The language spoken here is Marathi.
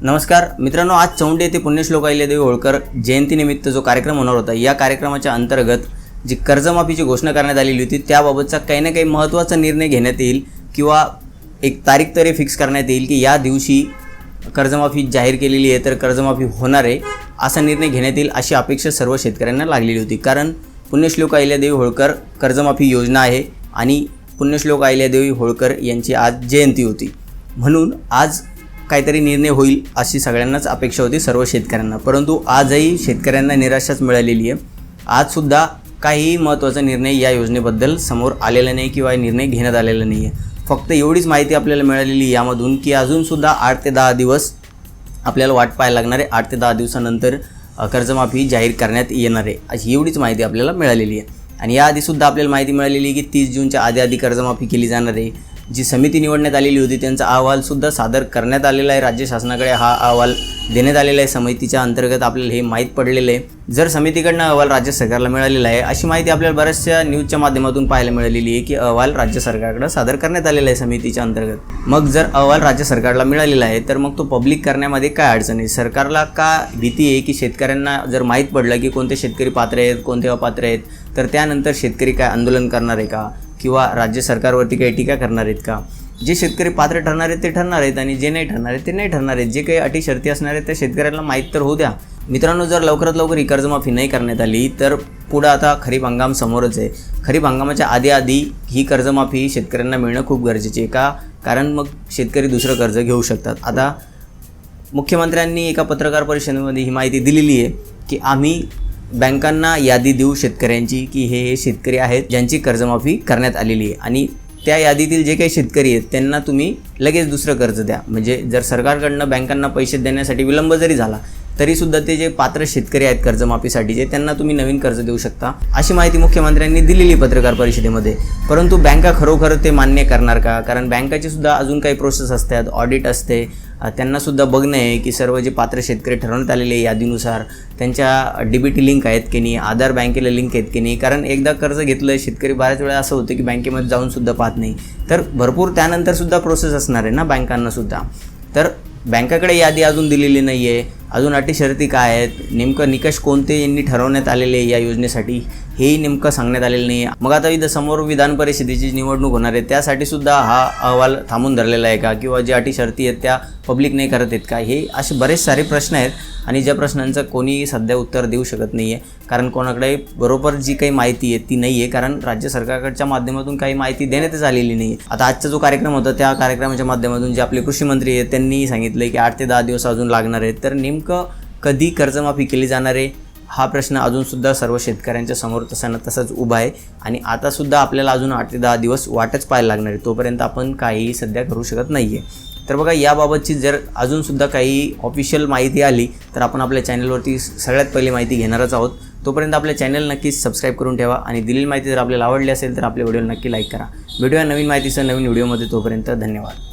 नमस्कार मित्रांनो, आज चौंडी येथे पुण्यश्लोक अहिल्यादेवी होळकर जयंतीनिमित्त जो कार्यक्रम होणार होता, या कार्यक्रमाच्या अंतर्गत जी कर्जमाफीची घोषणा करण्यात आलेली होती त्याबाबतचा काही ना काही महत्त्वाचा निर्णय घेण्यात येईल किंवा एक तारीख तरी फिक्स करण्यात येईल की या दिवशी कर्जमाफी जाहीर केलेली आहे तर कर्जमाफी होणार आहे असा निर्णय घेण्यात येईल अशी अपेक्षा सर्व शेतकऱ्यांना लागलेली होती। कारण पुण्यश्लोक अहिल्यादेवी होळकर कर्जमाफी योजना आहे आणि पुण्यश्लोक अहिल्यादेवी होळकर यांची आज जयंती होती, म्हणून आज काहीतरी निर्णय होईल अशी सगळ्यांनाच अपेक्षा होती सर्व शेतकऱ्यांना। परंतु आजही शेतकऱ्यांना निराशाच मिळालेली आहे। आजसुद्धा काही महत्त्वाचा निर्णय या योजनेबद्दल समोर आलेला नाही किंवा निर्णय घेण्यात आलेला नाही आहे। फक्त एवढीच माहिती आपल्याला मिळालेली यामधून की अजूनसुद्धा 8 ते 10 दिवस आपल्याला वाट पाहायला लागणार आहे। 8 ते 10 दिवसानंतर कर्जमाफी जाहीर करण्यात येणार आहे अशी एवढीच माहिती आपल्याला मिळालेली आहे। आणि याआधीसुद्धा आपल्याला माहिती मिळालेली आहे की 30 जूनच्या आधी कर्जमाफी केली जाणार आहे। जी समिती निवडण्यात आलेली होती त्यांचा अहवालसुद्धा सादर करण्यात आलेला आहे, राज्य शासनाकडे हा अहवाल देण्यात आलेला आहे। समितीच्या अंतर्गत आपल्याला हे माहीत पडलेलं आहे। जर समितीकडनं अहवाल राज्य सरकारला मिळालेला आहे अशी माहिती आपल्याला बऱ्याचशा न्यूजच्या माध्यमातून पाहायला मिळालेली आहे की अहवाल राज्य सरकारकडे सादर करण्यात आलेला आहे समितीच्या अंतर्गत। मग जर अहवाल राज्य सरकारला मिळालेला आहे तर मग तो पब्लिक करण्यामध्ये काय अडचण आहे? सरकारला का भीती आहे की शेतकऱ्यांना जर माहीत पडलं की कोणते शेतकरी पात्र आहेत कोणते अपात्र आहेत तर त्यानंतर शेतकरी काय आंदोलन करणार आहे का किंवा राज्य सरकारवरती काही टीका करणार आहेत का? जे शेतकरी पात्र ठरणार आहेत ते ठरणार आहेत आणि जे नाही ठरणार आहेत ते नाही ठरणार आहेत। जे काही अटी शर्ती असणार आहेत त्या शेतकऱ्यांना माहीत तर होऊ द्या। मित्रांनो, जर लवकरात लवकर ही कर्जमाफी नाही करण्यात आली तर पुढं आता खरीप हंगाम समोरच आहे। खरीप हंगामाच्या आधी ही कर्जमाफी शेतकऱ्यांना मिळणं खूप गरजेचे आहे का? कारण मग शेतकरी दुसरं कर्ज घेऊ शकतात। आता मुख्यमंत्र्यांनी एका पत्रकार परिषदेमध्ये ही माहिती दिलेली आहे की आम्ही बँकांना यादी देऊ शेतकऱ्यांची की हे शेतकरी आहेत ज्यांची कर्जमाफी करण्यात आलेली आहे आणि त्या यादीतील जे काही शेतकरी आहेत त्यांना तुम्ही लगेच दुसरं कर्ज द्या। म्हणजे जर सरकारकडनं बँकांना पैसे देण्यासाठी विलंब जरी झाला तरीसुद्धा ते जे पात्र शेतकरी आहेत कर्जमाफीसाठीचे त्यांना तुम्ही नवीन कर्ज देऊ शकता अशी माहिती मुख्यमंत्र्यांनी दिलेली पत्रकार परिषदेमध्ये। परंतु बँका खरोखर ते मान्य करणार का? कारण बँकाची सुद्धा अजून काही प्रोसेस असतात, ऑडिट असते, त्यांनासुद्धा बघणं आहे की सर्व जे पात्र शेतकरी ठरवण्यात आलेले यादीनुसार त्यांच्या DBT लिंक आहेत की नाही, आधार बँकेला लिंक आहेत की नाही। कारण एकदा कर्ज घेतलं शेतकरी बऱ्याच वेळा असं होतं की बँकेमध्ये जाऊनसुद्धा पाहत नाही, तर भरपूर त्यानंतरसुद्धा प्रोसेस असणार आहे ना बँकांनासुद्धा। तर बँकाकडे यादी अजून दिलेली नाही आहे, अजून अटी शर्ती काय आहेत, नेमकं निकष कोणते यांनी ठरवण्यात आलेले या योजनेसाठी हेही नेमकं सांगण्यात आलेलं नाही आहे। मग आता इथं समोर विधान परिषदेची निवडणूक होणार आहे त्यासाठी सुद्धा हा अहवाल थांबून धरलेला आहे का किंवा जे अटी शर्ती आहेत त्या पब्लिक नाही करत आहेत का? हे असे बरेच सारे प्रश्न आहेत आणि ज्या प्रश्नांचं कोणीही सध्या उत्तर देऊ शकत नाही आहे। कारण कोणाकडे बरोबर जी काही माहिती आहे ती नाही आहे, कारण राज्य सरकारकडच्या माध्यमातून काही माहिती देण्यातच आलेली नाही आहे। आता आजचा जो कार्यक्रम होता त्या कार्यक्रमाच्या माध्यमातून जे आपले कृषी मंत्री आहेत त्यांनी सांगितलं की 8 ते 10 दिवस अजून लागणार आहेत। तर नेमकं कधी कर्जमाफी केली जाणार आहे हा प्रश्न अजूनसुद्धा सर्व शेतकऱ्यांच्या समोर तसाच उभा आहे आणि आतासुद्धा आपल्याला अजून 8 ते 10 दिवस वाटच पाहायला लागणार आहे। तोपर्यंत आपण काहीही सध्या करू शकत नाही आहे। तर बघा, याबाबतची जर अजूनसुद्धा काही ऑफिशियल माहिती आली तर आपण आपल्या चॅनलवरती सगळ्यात पहिली माहिती घेणारच आहोत। तोपर्यंत आपल्या चॅनल नक्कीच सबस्क्राईब करून ठेवा आणि दिलेली माहिती जर आपल्याला आवडली असेल तर आपल्या व्हिडिओला नक्की लाईक करा। भेटूया नवीन माहितीसह नवीन व्हिडिओमध्ये, तोपर्यंत धन्यवाद।